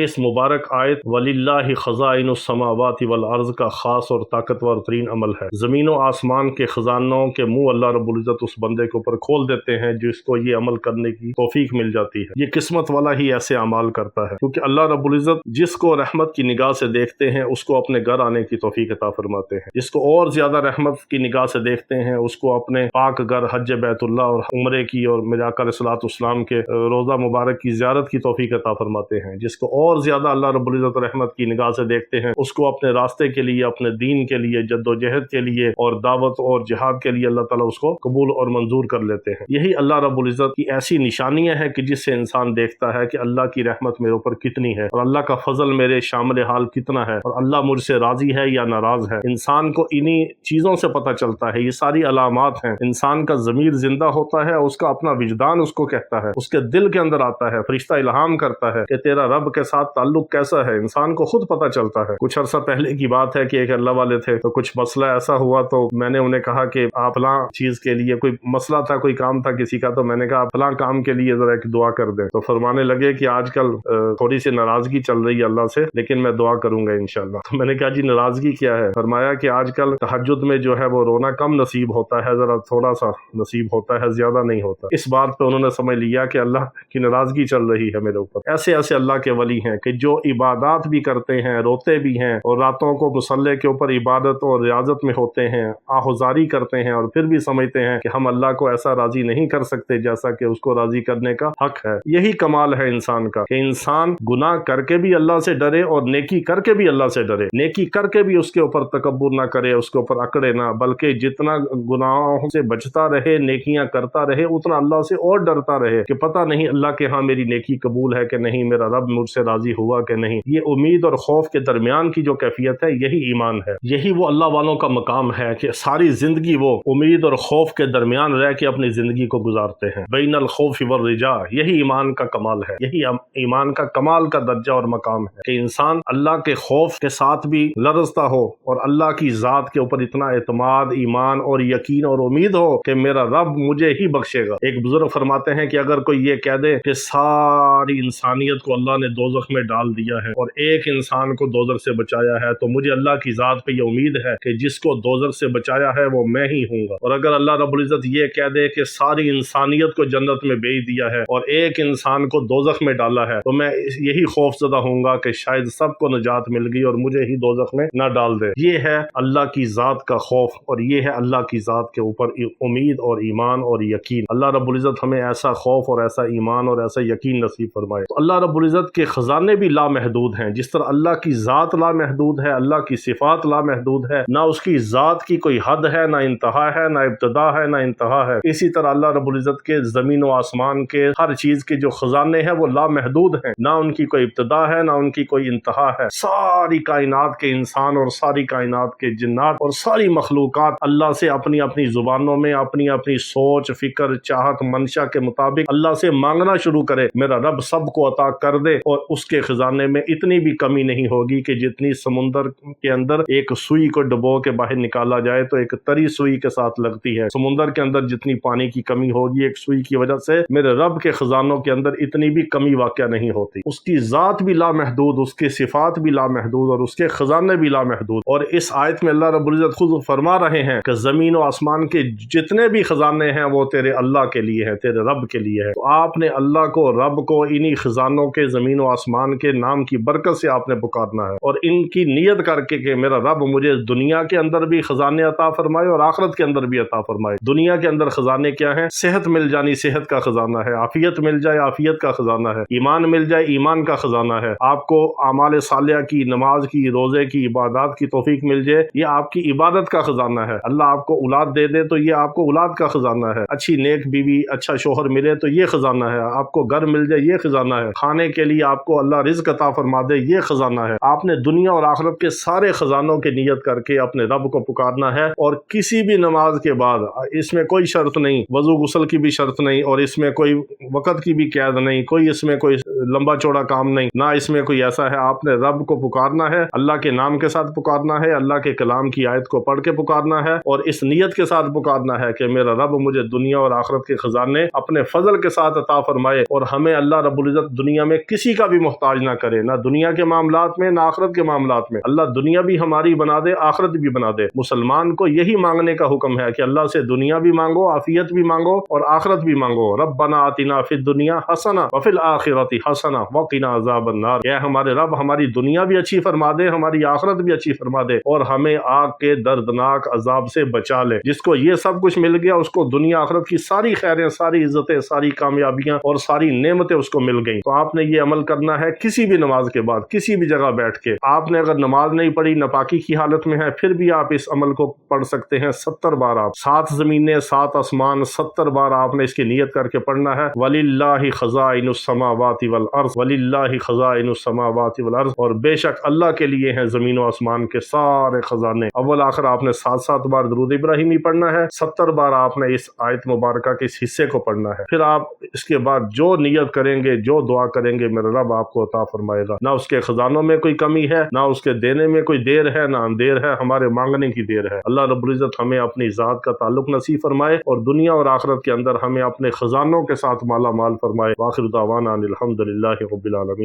اس مبارک آیت وَلِلَّهِ خَزَائِنُ السَّمَاوَاتِ وَالْأَرْضِ کا خاص اور طاقتور ترین عمل ہے۔ زمین و آسمان کے خزانوں کے منہ اللہ رب العزت اس بندے کے اوپر کھول دیتے ہیں جس کو یہ عمل کرنے کی توفیق مل جاتی ہے۔ یہ قسمت والا ہی ایسے اعمال کرتا ہے، کیونکہ اللہ رب العزت جس کو رحمت کی نگاہ سے دیکھتے ہیں اس کو اپنے گھر آنے کی توفیق عطا فرماتے ہیں، جس کو اور زیادہ رحمت کی نگاہ سے دیکھتے ہیں اس کو اپنے پاک گھر حج بیت اللہ اور عمرے کی اور میرے آقا علیہ الصلوۃ والسلام کے روزہ مبارک کی زیارت کی توفیق عطا فرماتے ہیں، جس کو اور زیادہ اللہ رب العزت رحمت کی نگاہ سے دیکھتے ہیں اس کو اپنے راستے کے لیے، اپنے دین کے لیے، جد و جہد کے لیے اور دعوت اور جہاد کے لیے اللہ تعالیٰ اس کو قبول اور منظور کر لیتے ہیں۔ یہی اللہ رب العزت کی ایسی نشانیاں ہیں کہ جس سے انسان دیکھتا ہے کہ اللہ کی رحمت میرے اوپر کتنی ہے اور اللہ کا فضل میرے شامل حال کتنا ہے اور اللہ مجھ سے راضی ہے یا ناراض ہے۔ انسان کو انہی چیزوں سے پتہ چلتا ہے، یہ ساری علامات ہیں۔ انسان کا ضمیر زندہ ہوتا ہے، اس کا اپنا وجدان اس کو کہتا ہے، اس کے دل کے اندر آتا ہے، فرشتہ الہام کرتا ہے کہ تیرا رب کے ساتھ تعلق کیسا ہے، انسان کو خود پتہ چلتا ہے۔ کچھ عرصہ پہلے کی بات ہے کہ ایک اللہ والے تھے تو کچھ مسئلہ ایسا ہوا تو میں نے انہیں کہا کہ آپ فلاں چیز کے لیے، کوئی مسئلہ تھا، کوئی کام تھا کسی کا، تو میں نے کہا فلاں کام کے لیے ذرا ایک دعا کر دیں۔ تو فرمانے لگے کہ آج کل تھوڑی سی ناراضگی چل رہی ہے اللہ سے، لیکن میں دعا کروں گا انشاءاللہ۔ تو میں نے کہا جی ناراضگی کیا ہے؟ فرمایا کہ آج کل تہجد میں جو ہے وہ رونا کم نصیب ہوتا ہے، ذرا تھوڑا سا نصیب ہوتا ہے، زیادہ نہیں ہوتا۔ اس بات پہ انہوں نے سمجھ لیا کہ اللہ کی ناراضگی چل رہی ہے میرے اوپر۔ ایسے ایسے اللہ کے ولی ہیں کہ جو عبادات بھی کرتے ہیں، روتے بھی ہیں اور راتوں کو مصلے کے اوپر عبادت اور ریاضت میں ہوتے ہیں، آہوزاری کرتے ہیں اور پھر بھی سمجھتے ہیں کہ ہم اللہ کو ایسا راضی نہیں کر سکتے جیسا کہ اس کو راضی کرنے کا حق ہے۔ یہی کمال ہے انسان کا کہ انسان گناہ کر کے بھی اللہ سے ڈرے اور نیکی کر کے بھی اللہ سے ڈرے، نیکی کر کے بھی اس کے اوپر تکبر نہ کرے، اس کے اوپر اکڑے نہ، بلکہ جتنا گناہوں سے بچتا رہے، نیکیاں کرتا رہے، اتنا اللہ سے اور ڈرتا رہے کہ پتہ نہیں اللہ کے ہاں میری نیکی قبول ہے کہ نہیں، میرا رب مجھ سے راضی ہوا کہ نہیں۔ یہ امید اور خوف کے درمیان کی جو کیفیت ہے یہی ایمان ہے، یہی وہ اللہ والوں کا مقام ہے کہ ساری زندگی وہ امید اور خوف کے درمیان رہ کے اپنی زندگی کو گزارتے ہیں۔ بین الخوف والرجاء، یہی ایمان کا کمال ہے، یہی ایمان کا کمال کا درجہ اور مقام ہے کہ انسان اللہ کے خوف کے ساتھ بھی لرزتا ہو اور اللہ کی ذات کے اوپر اتنا اعتماد، ایمان اور یقین اور امید ہو کہ میرا رب مجھے ہی بخشے گا۔ ایک بزرگ فرماتے ہیں کہ اگر کوئی یہ کہہ دے کہ ساری انسانیت کو اللہ نے دوزخ میں ڈال دیا ہے اور ایک انسان کو دوزخ سے بچایا ہے تو مجھے اللہ کی ذات پہ یہ امید ہے کہ جس کو دوزخ سے بچایا ہے وہ میں ہی ہوں گا۔ اور اگر اللہ رب العزت یہ کہہ دے کہ ساری انسانیت کو جنت میں بھیج دیا ہے اور ایک انسان کو دوزخ میں ڈالا ہے تو میں یہی خوف زدہ ہوں گا کہ شاید سب کو نجات مل گئی اور مجھے ہی دوزخ میں نہ ڈال دے۔ یہ ہے اللہ کی ذات کا خوف اور یہ ہے اللہ کی ذات کے اوپر امید اور ایمان اور یقین۔ اللہ رب العزت ہمیں ایسا خوف اور ایسا ایمان اور ایسا یقین نصیب فرمائے۔ تو اللہ رب العزت کے خزانے بھی لامحدود ہیں، جس طرح اللہ کی ذات لامحدود ہے، اللہ کی صفات لامحدود ہے، نہ اس کی ذات کی کوئی حد ہے، نہ انتہا ہے، نہ ابتدا ہے، نہ انتہا ہے۔ اسی طرح اللہ رب العزت کے زمین و آسمان کے ہر چیز کے جو خزانے ہیں وہ لامحدود ہیں، نہ ان کی کوئی ابتدا ہے، نہ ان کی کوئی انتہا ہے۔ ساری کائنات کے انسان اور ساری کائنات کے جنات اور ساری مخلوقات اللہ سے اپنی اپنی زبانوں میں اپنی اپنی سوچ، فکر، چاہت، منشا کے مطابق اللہ سے مانگنا شروع کرے، میرا رب سب کو عطا کر دے اور اس کے خزانے میں اتنی بھی کمی نہیں ہوگی کہ جتنی سمندر کے اندر ایک سوئی کو ڈبو کے باہر نکالا جائے تو ایک تری سوئی کے ساتھ لگتی ہے۔ سمندر کے اندر جتنی پانی کی کمی ہوگی ایک سوئی کی وجہ سے، میرے رب کے خزانوں کے اندر اتنی بھی کمی واقع نہیں ہوتی۔ اس کی ذات بھی لامحدود، اس کی صفات بھی لامحدود اور اس کے خزانے بھی لامحدود۔ اور اس آیت میں اللہ رب العزت خود فرما رہے ہیں کہ زمین و آسمان کے جتنے بھی خزانے ہیں وہ تیرے اللہ کے لیے ہیں، تیرے رب کے لیے ہے۔ تو آپ نے اللہ کو، رب کو انہی خزانوں کے، زمین و آسمان کے نام کی برکت سے آپ نے پکارنا ہے اور ان کی نیت کر کے کہ میرا رب مجھے دنیا کے اندر بھی خزانے عطا فرمائے اور آخرت کے اندر بھی عطا فرمائے۔ دنیا کے اندر خزانے کیا ہیں؟ صحت مل جانی صحت کا خزانہ ہے، عافیت مل جائے عافیت کا خزانہ ہے، ایمان مل جائے ایمان کا خزانہ ہے، آپ کو اعمال صالحہ کی، نماز کی، روزے کی، عبادات کی توفیق مل جائے یہ آپ کی عبادت کا خزانہ ہے، اللہ آپ کو اولاد دے دے تو یہ آپ کو اولاد کا خزانہ ہے، اچھی نیک بیوی، اچھا شوہر ملے تو یہ خزانہ ہے، آپ کو گھر مل جائے یہ خزانہ ہے، کھانے کے لیے آپ کو اللہ رزق عطا فرما دے یہ خزانہ ہے۔ آپ نے دنیا اور آخرت کے سارے خزانوں کی نیت کر کے اپنے رب کو پکارنا ہے اور کسی بھی نماز کے بعد اس میں کوئی شرط نہیں، وضو غسل کی بھی شرط نہیں اور اس میں کوئی وقت کی بھی قید نہیں، کوئی اس میں کوئی لمبا چوڑا کام نہیں، نہ اس میں کوئی ایسا ہے۔ آپ نے رب کو پکارنا ہے، اللہ کے نام کے ساتھ پکارنا ہے، اللہ کے کلام کی آیت کو پڑھ کے پکارنا ہے اور اس نیت کے ساتھ پکارنا ہے کہ میرا رب مجھے دنیا اور آخرت کے خزانے اپنے فضل کے ساتھ عطا فرمائے اور ہمیں اللہ رب العزت دنیا میں کسی کا بھی محتاج نہ کرے، نہ دنیا کے معاملات میں نہ آخرت کے معاملات میں۔ اللہ دنیا بھی ہماری بنا دے، آخرت بھی بنا دے۔ مسلمان کو یہی مانگنے کا حکم ہے کہ اللہ سے دنیا بھی مانگو، عافیت بھی مانگو اور آخرت بھی مانگو۔ ربنا آتنا فی الدنیا حسنہ وفی الآخرۃ حسنہ وقنا عذاب النار۔ اے ہمارے رب ہماری دنیا بھی اچھی فرما دے، ہماری آخرت بھی اچھی فرما دے اور ہمیں آگ کے دردناک عذاب سے بچا لے۔ جس کو یہ سب کچھ مل گیا اس کو دنیا آخرت کی ساری خیریں، ساری عزتیں، ساری کامیابیاں اور ساری نعمتیں اس کو مل گئیں۔ تو آپ نے یہ عمل کرنا ہے کسی بھی نماز کے بعد، کسی بھی جگہ بیٹھ کے۔ آپ نے اگر نماز نہیں پڑھی، ناپاکی کی حالت میں ہے، پھر بھی آپ اس عمل کو پڑھ سکتے ہیں 70 بار۔ آپ 7 زمینیں 7 آسمان 70 بار آپ نے اس کی نیت کر کے پڑھنا ہے۔ وَلِلَّهِ خَزَائِنُ السَّمَاوَاتِ وَالْأَرْضِ وَلِلَّهِ خَزَائِنُ السَّمَاوَاتِ وَالْأَرْضِ، اور بے شک اللہ کے لیے ہیں زمین و آسمان کے سارے خزانے۔ اول آخر آپ نے 7 بار درود ابراہیمی پڑھنا ہے، 70 بار آپ نے اس آیت مبارکہ کے اس حصے کو پڑھنا ہے۔ پھر آپ اس کے بعد جو نیت کریں گے، جو دعا کریں گے، میرا رب آپ کو عطا فرمائے گا۔ نہ اس کے خزانوں میں کوئی کمی ہے، نہ اس کے دینے میں کوئی دیر ہے، نہ اندیر ہے، ہمارے مانگنے کی دیر ہے۔ اللہ رب العزت ہمیں اپنی ذات کا تعلق نصیب فرمائے اور دنیا اور آخرت کے اندر ہمیں اپنے خزانوں کے ساتھ مالا مال فرمائے۔ وآخر دعوانا ان الحمد للہ رب العالمین۔